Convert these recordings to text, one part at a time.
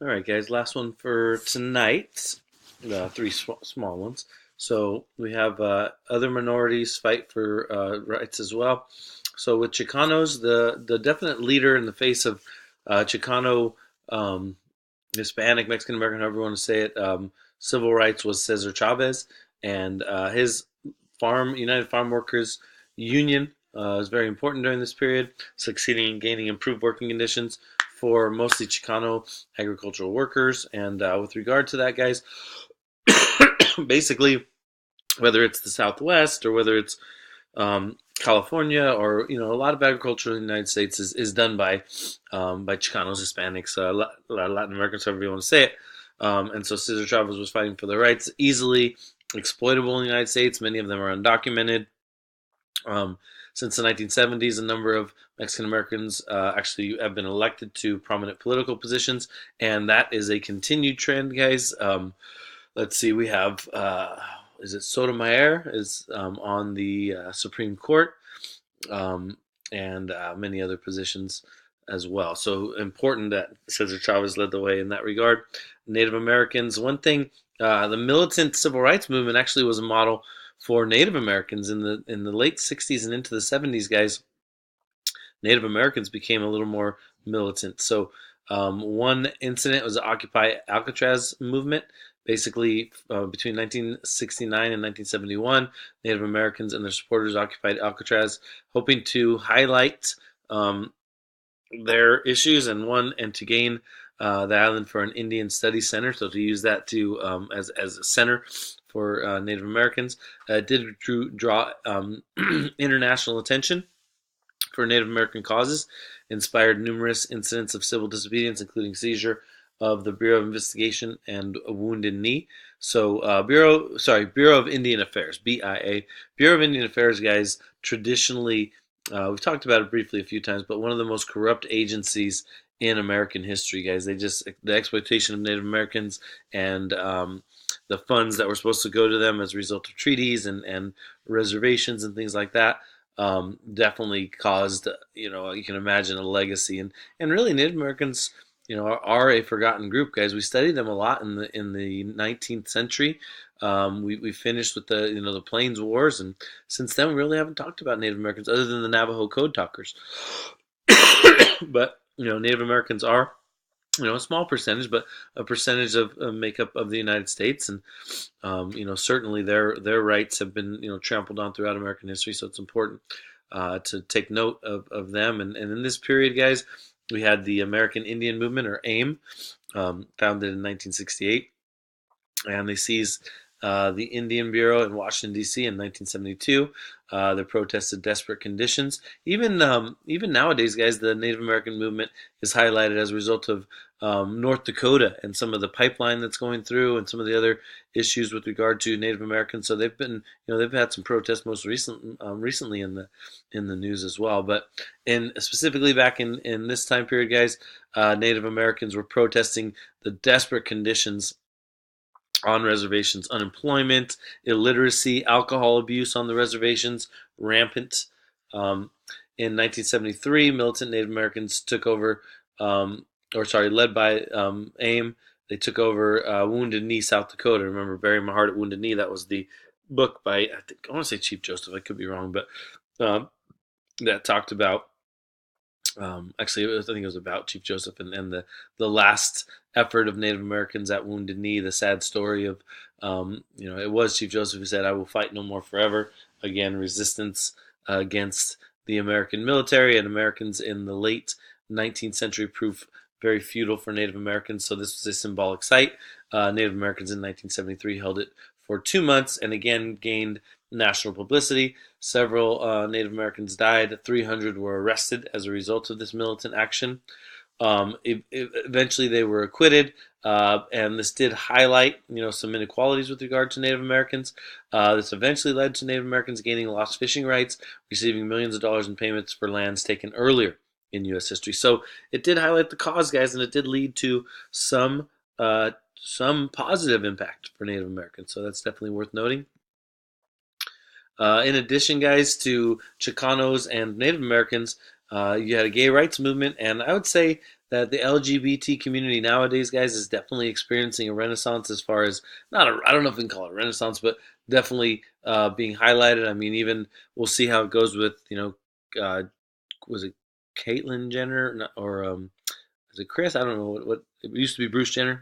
All right, guys. Last one for tonight. Three small ones. So we have other minorities fight for rights as well. So with Chicanos, the definite leader in the face of Chicano, um, Hispanic, Mexican American, however you want to say it, civil rights was Cesar Chavez, and his United Farm Workers Union is very important during this period, succeeding in gaining improved working conditions for mostly Chicano agricultural workers. And with regard to that, guys, basically, whether it's the Southwest or whether it's California, or a lot of agriculture in the United States is done by Chicanos, Hispanics, Latin Americans, however you want to say it. And so Cesar Chavez was fighting for their rights, easily exploitable in the United States. Many of them are undocumented. Um, since the 1970s, a number of Mexican Americans actually have been elected to prominent political positions, and that is a continued trend, guys. Let's see, we have is it Sotomayor is on the Supreme Court, um, and many other positions as well. So important that Cesar Chavez led the way in that regard. Native Americans, one thing, the militant civil rights movement actually was a model for Native Americans in the late '60s and into the '70s, guys. Native Americans became a little more militant. So one incident was the Occupy Alcatraz movement. Basically, between 1969 and 1971, Native Americans and their supporters occupied Alcatraz, hoping to highlight um, their issues and to gain the island for an Indian Studies Center. So to use that to as a center for Native Americans, it did draw international attention for Native American causes, inspired numerous incidents of civil disobedience, including seizure of the Bureau of Investigation and a Wounded Knee. So Bureau of Indian Affairs, BIA. Bureau of Indian Affairs, guys, traditionally, we've talked about it briefly a few times, but one of the most corrupt agencies in American history, guys. The exploitation of Native Americans and the funds that were supposed to go to them as a result of treaties and reservations and things like that, definitely caused, you can imagine a legacy. And really Native Americans, are a forgotten group, guys. We studied them a lot in the 19th century. We finished with the Plains Wars, and since then we really haven't talked about Native Americans other than the Navajo Code Talkers. But Native Americans are a small percentage, but a percentage of makeup of the United States, and certainly their rights have been trampled on throughout American history. So it's important to take note of them. And in this period, guys, we had the American Indian Movement, or AIM, founded in 1968, and they seized the Indian Bureau in Washington, D.C. in 1972. They protested desperate conditions. Even nowadays, guys, the Native American movement is highlighted as a result of North Dakota and some of the pipeline that's going through, and some of the other issues with regard to Native Americans. So they've had some protests recently in the news as well. But specifically back in this time period, guys, Native Americans were protesting the desperate conditions on reservations, unemployment, illiteracy, alcohol abuse on the reservations, rampant. In 1973, militant Native Americans took over, led by AIM, they took over Wounded Knee, South Dakota. Remember, Bury My Heart at Wounded Knee? That was the book by, I want to say Chief Joseph. I could be wrong, but that talked about, actually, I think it was about Chief Joseph and the last effort of Native Americans at Wounded Knee. The sad story of, it was Chief Joseph who said, "I will fight no more forever." Again, resistance against the American military, and Americans in the late 19th century proved very futile for Native Americans. So this was a symbolic site. Native Americans in 1973 held it for 2 months, and again gained national publicity. Several Native Americans died. 300 were arrested as a result of this militant action. Eventually, they were acquitted, and this did highlight, some inequalities with regard to Native Americans. This eventually led to Native Americans gaining lost fishing rights, receiving millions of dollars in payments for lands taken earlier in U.S. history. So it did highlight the cause, guys, and it did lead to some positive impact for Native Americans. So that's definitely worth noting. In addition, guys, to Chicanos and Native Americans, You had a gay rights movement, and I would say that the LGBT community nowadays, guys, is definitely experiencing a renaissance as far as not a, I don't know if we can call it a renaissance, but definitely being highlighted. I mean, even we'll see how it goes with, was it Caitlyn Jenner or is it Chris? I don't know what it used to be Bruce Jenner.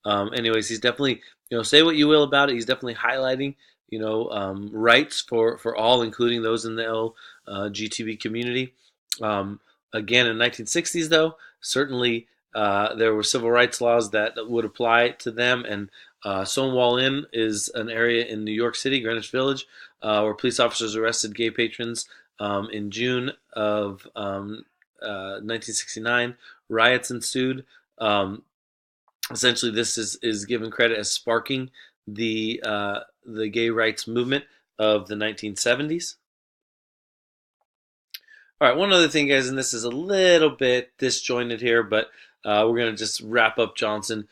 Anyways, he's definitely say what you will about it. He's definitely highlighting rights for all, including those in the LGTB community. Again, in 1960s, though, certainly there were civil rights laws that would apply to them. And Stonewall Inn is an area in New York City, Greenwich Village, where police officers arrested gay patrons in June of 1969. Riots ensued. Essentially, this is given credit as sparking the gay rights movement of the 1970s. All right, one other thing, guys, and this is a little bit disjointed here, but we're going to just wrap up Johnson.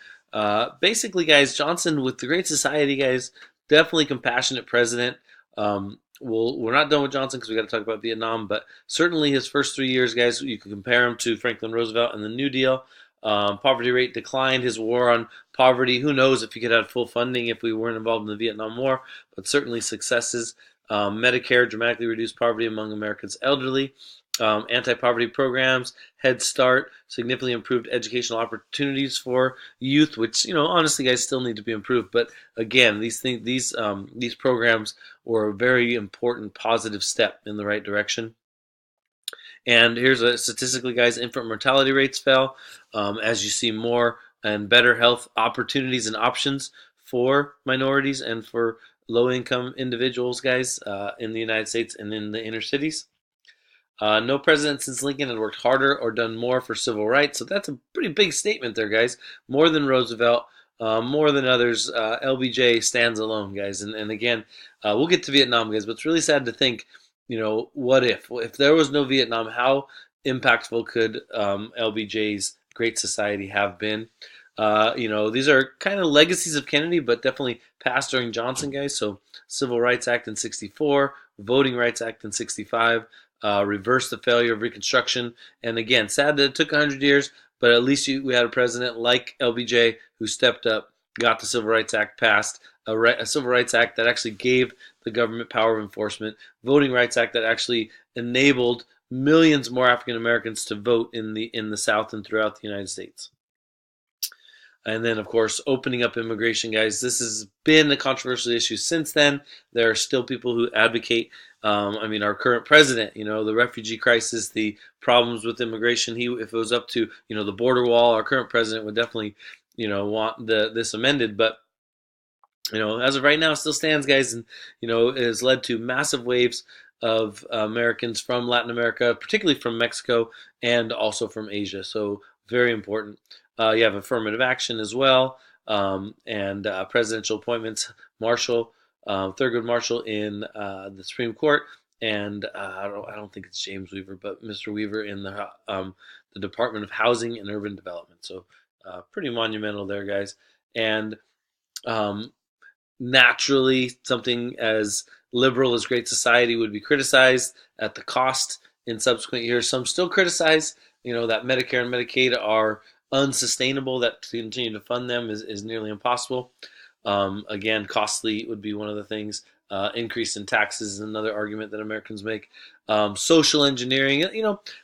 Basically, guys, Johnson with the Great Society, guys, definitely compassionate president. We're not done with Johnson because we got to talk about Vietnam, but certainly his first 3 years, guys, you can compare him to Franklin Roosevelt and the New Deal. Poverty rate declined. His war on poverty, who knows if he could have full funding if we weren't involved in the Vietnam War, but certainly successes. Medicare dramatically reduced poverty among Americans' elderly. Anti-poverty programs, Head Start, significantly improved educational opportunities for youth, which honestly, guys, still need to be improved. But again, these programs were a very important, positive step in the right direction. And here's a statistically, guys, infant mortality rates fell as you see more and better health opportunities and options for minorities and for low-income individuals, guys, in the United States and in the inner cities. No president since Lincoln had worked harder or done more for civil rights. So that's a pretty big statement there, guys. More than Roosevelt, more than others. LBJ stands alone, guys. And again, we'll get to Vietnam, guys, but it's really sad to think, what if there was no Vietnam, how impactful could LBJ's Great Society have been? These are kind of legacies of Kennedy, but definitely passed during Johnson, guys. So Civil Rights Act in 64, Voting Rights Act in 65, reversed the failure of Reconstruction. And again, sad that it took 100 years, but at least we had a president like LBJ who stepped up, got the Civil Rights Act passed, a Civil Rights Act that actually gave the government power of enforcement, Voting Rights Act that actually enabled millions more African Americans to vote in the South and throughout the United States. And then, of course, opening up immigration, guys. This has been a controversial issue since then. There are still people who advocate. Our current president, the refugee crisis, the problems with immigration. If it was up to, the border wall, our current president would definitely, want this amended. But, as of right now, it still stands, guys, and, it has led to massive waves of Americans from Latin America, particularly from Mexico, and also from Asia. So very important. You have affirmative action as well, and presidential appointments. Marshall, Thurgood Marshall in the Supreme Court, and I don't think it's James Weaver, but Mr. Weaver in the Department of Housing and Urban Development. So pretty monumental there, guys. And naturally, something as liberal as Great Society would be criticized at the cost in subsequent years. Some still criticize, that Medicare and Medicaid are unsustainable, that to continue to fund them is nearly impossible. Again, costly would be one of the things. Increase in taxes is another argument that Americans make. Social engineering,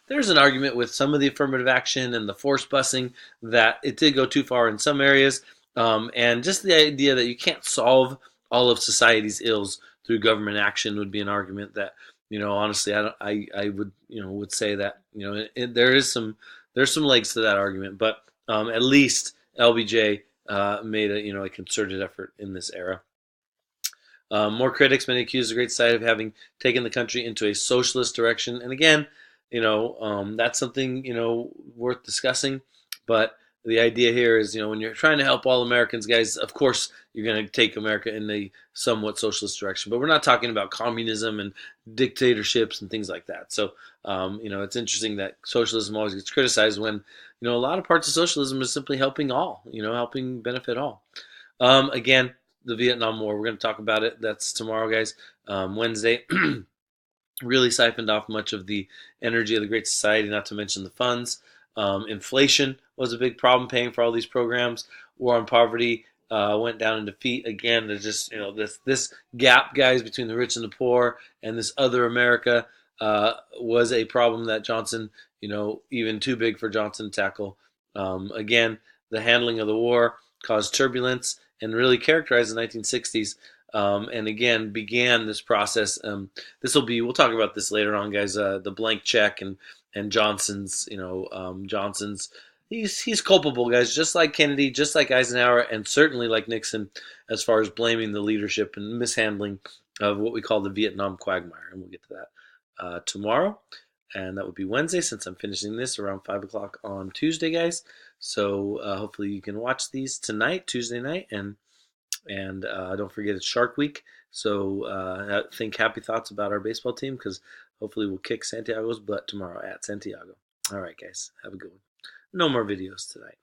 there's an argument with some of the affirmative action and the forced busing that it did go too far in some areas. And just the idea that you can't solve all of society's ills through government action would be an argument that, honestly, I would say that, there's some legs to that argument, but at least LBJ made a concerted effort in this era. More critics, many accuse the Great Society of having taken the country into a socialist direction, and again, that's something worth discussing. But the idea here is, when you're trying to help all Americans, guys, of course you're going to take America in a somewhat socialist direction. But we're not talking about communism and dictatorships and things like that. So, it's interesting that socialism always gets criticized when, a lot of parts of socialism is simply helping all, helping benefit all. Again, the Vietnam War, we're going to talk about it. That's tomorrow, guys, Wednesday. really siphoned off much of the energy of the Great Society, not to mention the funds. Inflation was a big problem paying for all these programs. War on poverty went down in defeat again. There's just this gap, guys, between the rich and the poor, and this other America was a problem that Johnson, even too big for Johnson to tackle. Again, the handling of the war caused turbulence and really characterized the 1960s. And again, began this process. We'll talk about this later on, guys. The blank check and Johnson's, Johnson's, he's culpable, guys, just like Kennedy, just like Eisenhower, and certainly like Nixon, as far as blaming the leadership and mishandling of what we call the Vietnam quagmire. And we'll get to that tomorrow. And that would be Wednesday, since I'm finishing this around 5 o'clock on Tuesday, guys. So hopefully you can watch these tonight, Tuesday night, and don't forget it's Shark Week. So think happy thoughts about our baseball team, because hopefully we'll kick Santiago's butt tomorrow at Santiago. All right, guys. Have a good one. No more videos tonight.